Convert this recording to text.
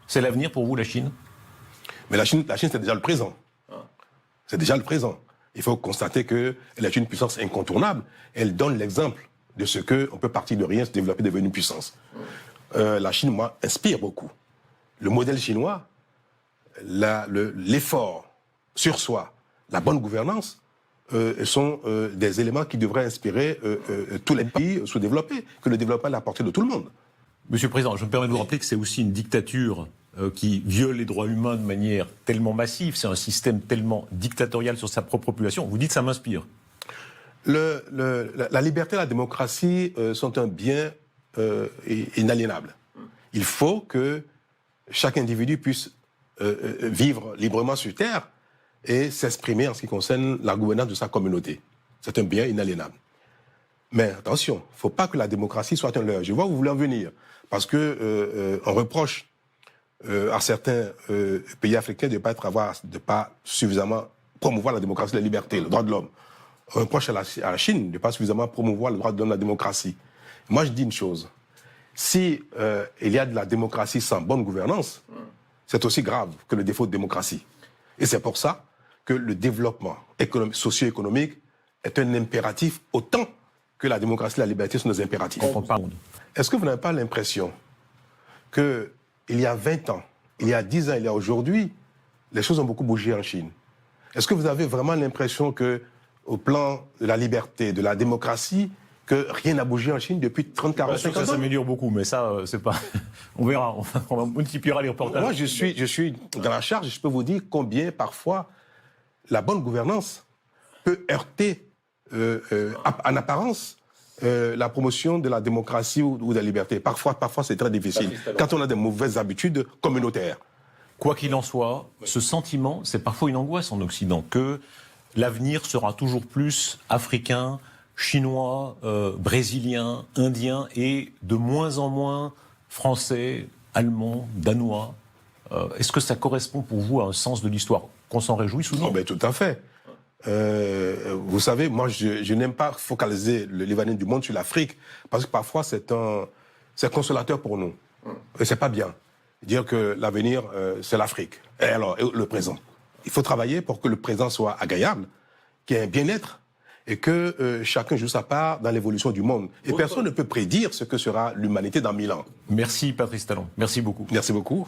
C'est l'avenir pour vous, la Chine? Mais la Chine c'est déjà le présent. C'est déjà le présent. Il faut constater qu'elle est une puissance incontournable. Elle donne l'exemple de ce qu'on peut partir de rien, se développer, devenir une puissance. La Chine, moi, inspire beaucoup. Le modèle chinois, l'effort sur soi, la bonne gouvernance, sont des éléments qui devraient inspirer tous les pays sous-développés, que le développement est à la portée de tout le monde. Monsieur le Président, je me permets de vous rappeler que c'est aussi une dictature qui viole les droits humains de manière tellement massive, c'est un système tellement dictatorial sur sa propre population. Vous dites ça m'inspire. La liberté et la démocratie sont un bien inaliénable. Il faut que chaque individu puisse vivre librement sur Terre et s'exprimer en ce qui concerne la gouvernance de sa communauté. C'est un bien inaliénable. Mais attention, il ne faut pas que la démocratie soit un leurre. Je vois où vous voulez en venir. Parce que on reproche à certains pays africains de ne pas suffisamment promouvoir la démocratie, la liberté, le droit de l'homme. On reproche à la Chine de ne pas suffisamment promouvoir le droit de l'homme, la démocratie. Moi, je dis une chose. Si il y a de la démocratie sans bonne gouvernance, c'est aussi grave que le défaut de démocratie. Et c'est pour ça que le développement socio-économique est un impératif autant que la démocratie et la liberté sont des impératifs. Est-ce que vous n'avez pas l'impression qu'il y a 20 ans, il y a 10 ans, il y a aujourd'hui, les choses ont beaucoup bougé en Chine? Est-ce que vous avez vraiment l'impression que, au plan de la liberté, de la démocratie, que rien n'a bougé en Chine depuis 30, 40, 50 ans? Ça s'améliore beaucoup, mais ça, c'est pas... On verra, on multipliera les reportages. Moi, je suis dans la charge, je peux vous dire combien, parfois, la bonne gouvernance peut heurter, en apparence, la promotion de la démocratie ou de la liberté. Parfois c'est très difficile, quand on a des mauvaises habitudes communautaires. Quoi qu'il en soit, ce sentiment, c'est parfois une angoisse en Occident, que l'avenir sera toujours plus africain, chinois, brésilien, indien, et de moins en moins français, allemand, danois. Est-ce que ça correspond pour vous à un sens de l'histoire qu'on s'en réjouisse ou non? Oh ben, tout à fait. Vous savez, moi, je n'aime pas focaliser l'événement du monde sur l'Afrique, parce que parfois, c'est consolateur pour nous. Et c'est pas bien. Dire que l'avenir, c'est l'Afrique. Et alors, le présent. Il faut travailler pour que le présent soit agréable, qu'il y ait un bien-être, et que chacun joue sa part dans l'évolution du monde. Et personne ne peut prédire ce que sera l'humanité dans 1000 ans. Merci Patrice Talon. Merci beaucoup. Merci beaucoup.